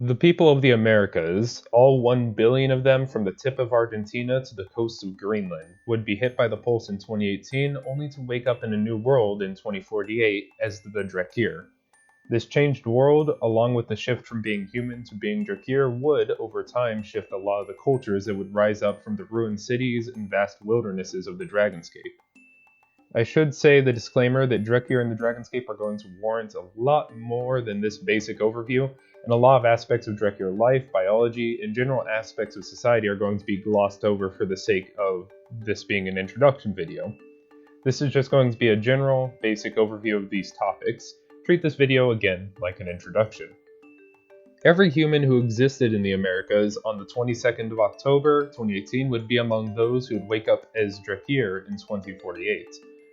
The people of the Americas, all 1 billion of them from the tip of Argentina to the coast of Greenland, would be hit by the pulse in 2018 only to wake up in a new world in 2048 as the Drekir. This changed world, along with the shift from being human to being Drekir, would, over time, shift a lot of the cultures that would rise up from the ruined cities and vast wildernesses of the DragonScape. I should say the disclaimer that Drekir and the DragonScape are going to warrant a lot more than this basic overview, and a lot of aspects of Drekir life, biology, and general aspects of society are going to be glossed over for the sake of this being an introduction video. This is just going to be a general, basic overview of these topics. Treat this video, again, like an introduction. Every human who existed in the Americas on the 22nd of October 2018 would be among those who would wake up as Drekir in 2048.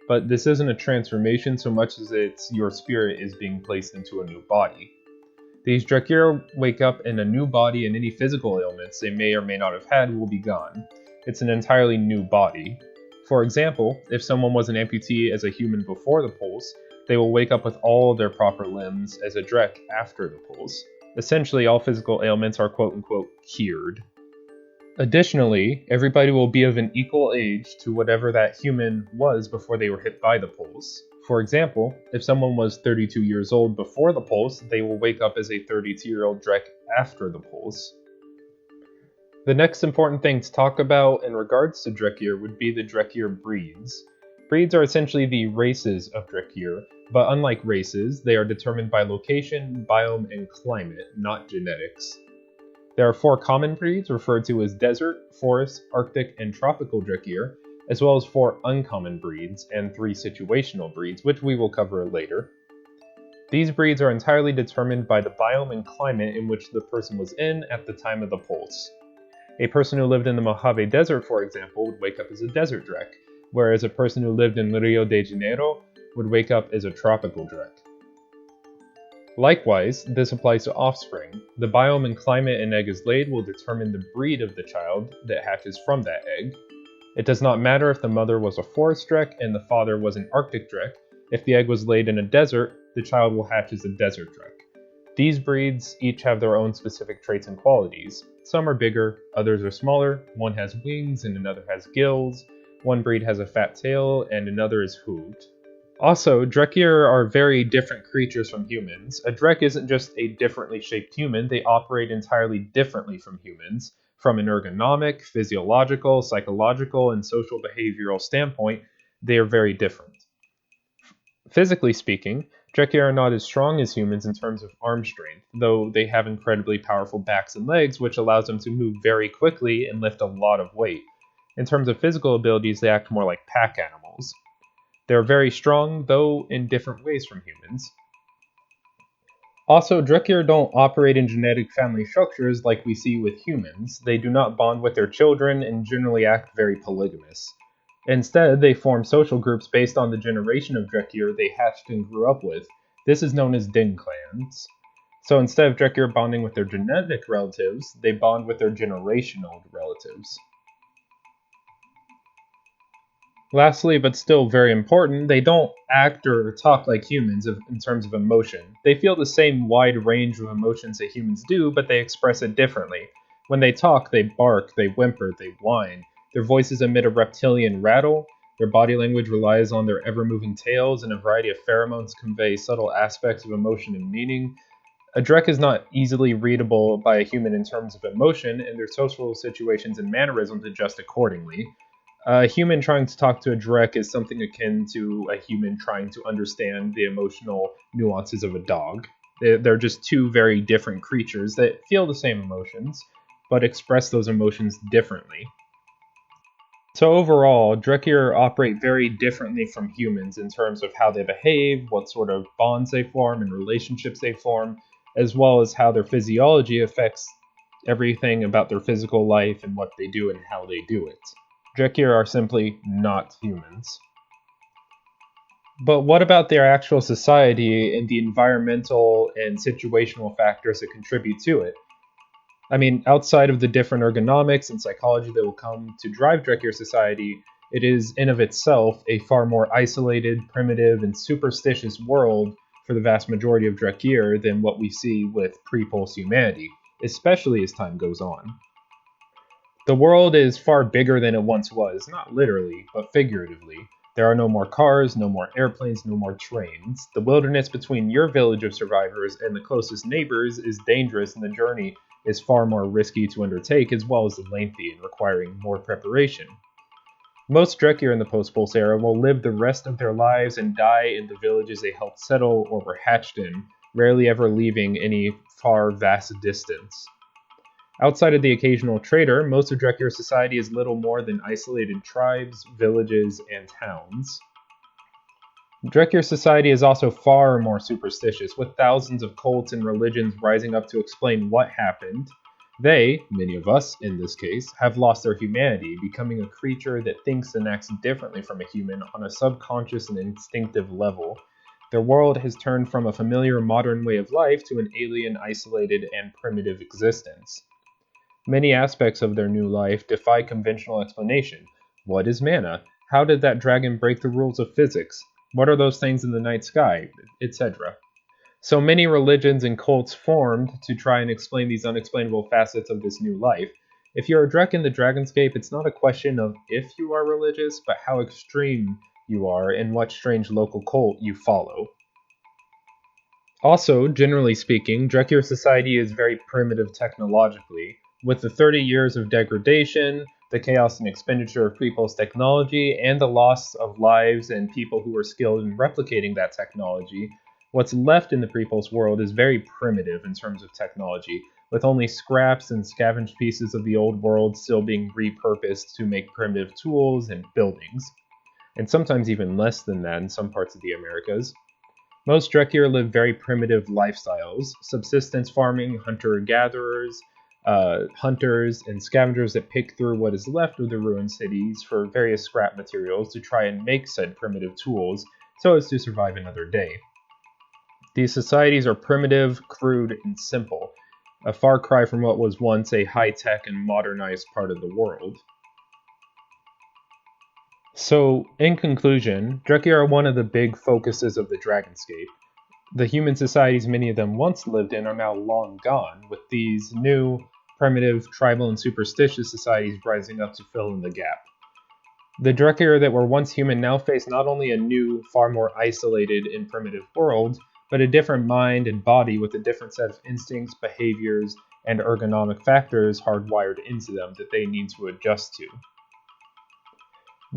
But this isn't a transformation so much as it's your spirit is being placed into a new body. These Drekir wake up in a new body, and any physical ailments they may or may not have had will be gone. It's an entirely new body. For example, if someone was an amputee as a human before the pulse, they will wake up with all of their proper limbs as a Drek after the pulse. Essentially, all physical ailments are quote-unquote cured. Additionally, everybody will be of an equal age to whatever that human was before they were hit by the pulse. For example, if someone was 32 years old before the pulse, they will wake up as a 32-year-old Drek after the pulse. The next important thing to talk about in regards to Drekir would be the Drekir breeds. Breeds are essentially the races of Drekir, but unlike races, they are determined by location, biome, and climate, not genetics. There are 4 common breeds referred to as desert, forest, arctic, and tropical Drekir, as well as 4 uncommon breeds and 3 situational breeds, which we will cover later. These breeds are entirely determined by the biome and climate in which the person was in at the time of the pulse. A person who lived in the Mojave Desert, for example, would wake up as a desert Drek, whereas a person who lived in Rio de Janeiro would wake up as a tropical Drek. Likewise, this applies to offspring. The biome and climate an egg is laid will determine the breed of the child that hatches from that egg. It does not matter if the mother was a forest Drek and the father was an Arctic Drek. If the egg was laid in a desert, the child will hatch as a desert Drek. These breeds each have their own specific traits and qualities. Some are bigger, others are smaller, one has wings and another has gills, one breed has a fat tail and another is hooved. Also, Drekir are very different creatures from humans. A Drek isn't just a differently shaped human, they operate entirely differently from humans. From an ergonomic, physiological, psychological, and social behavioral standpoint, they are very different. Physically speaking, Drekir are not as strong as humans in terms of arm strength, though they have incredibly powerful backs and legs, which allows them to move very quickly and lift a lot of weight. In terms of physical abilities, they act more like pack animals. They are very strong, though in different ways from humans. Also, Drekir don't operate in genetic family structures like we see with humans. They do not bond with their children and generally act very polygamous. Instead, they form social groups based on the generation of Drekir they hatched and grew up with. This is known as din clans. So instead of Drekir bonding with their genetic relatives, they bond with their generational relatives. Lastly, but still very important, they don't act or talk like humans in terms of emotion. They feel the same wide range of emotions that humans do, but they express it differently. When they talk, they bark, they whimper, they whine. Their voices emit a reptilian rattle. Their body language relies on their ever-moving tails, and a variety of pheromones convey subtle aspects of emotion and meaning. A Drek is not easily readable by a human in terms of emotion, and their social situations and mannerisms adjust accordingly. A human trying to talk to a Drek is something akin to a human trying to understand the emotional nuances of a dog. They're just 2 very different creatures that feel the same emotions, but express those emotions differently. So overall, Drekir operate very differently from humans in terms of how they behave, what sort of bonds they form and relationships they form, as well as how their physiology affects everything about their physical life and what they do and how they do it. Drekir are simply not humans. But what about their actual society and the environmental and situational factors that contribute to it? I mean, outside of the different ergonomics and psychology that will come to drive Drekir society, it is in of itself a far more isolated, primitive, and superstitious world for the vast majority of Drekir than what we see with pre-pulse humanity, especially as time goes on. The world is far bigger than it once was, not literally, but figuratively. There are no more cars, no more airplanes, no more trains. The wilderness between your village of survivors and the closest neighbors is dangerous, and the journey is far more risky to undertake, as well as lengthy and requiring more preparation. Most Drekir in the post-Pulse era will live the rest of their lives and die in the villages they helped settle or were hatched in, rarely ever leaving any far vast distance. Outside of the occasional trader, most of Drekir society is little more than isolated tribes, villages, and towns. Drekir society is also far more superstitious, with thousands of cults and religions rising up to explain what happened. They, many of us in this case, have lost their humanity, becoming a creature that thinks and acts differently from a human on a subconscious and instinctive level. Their world has turned from a familiar modern way of life to an alien, isolated, and primitive existence. Many aspects of their new life defy conventional explanation. What is mana? How did that dragon break the rules of physics? What are those things in the night sky? Etc. So many religions and cults formed to try and explain these unexplainable facets of this new life. If you're a Drek in the DragonScape, it's not a question of if you are religious, but how extreme you are and what strange local cult you follow. Also, generally speaking, Drekir society is very primitive technologically. With the 30 years of degradation, the chaos and expenditure of pre-pulse technology, and the loss of lives and people who were skilled in replicating that technology, what's left in the pre-pulse world is very primitive in terms of technology, with only scraps and scavenged pieces of the old world still being repurposed to make primitive tools and buildings, and sometimes even less than that in some parts of the Americas. Most Drekir live very primitive lifestyles, subsistence farming, hunter-gatherers, hunters and scavengers that pick through what is left of the ruined cities for various scrap materials to try and make said primitive tools so as to survive another day. These societies are primitive, crude, and simple, a far cry from what was once a high-tech and modernized part of the world. So, in conclusion, Drekir are one of the big focuses of the DragonScape. The human societies many of them once lived in are now long gone, with these new, primitive, tribal, and superstitious societies rising up to fill in the gap. The Drekir that were once human now face not only a new, far more isolated and primitive world, but a different mind and body with a different set of instincts, behaviors, and ergonomic factors hardwired into them that they need to adjust to.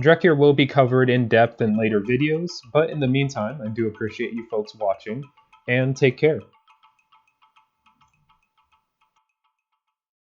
Drekir will be covered in depth in later videos, but in the meantime, I do appreciate you folks watching, and take care.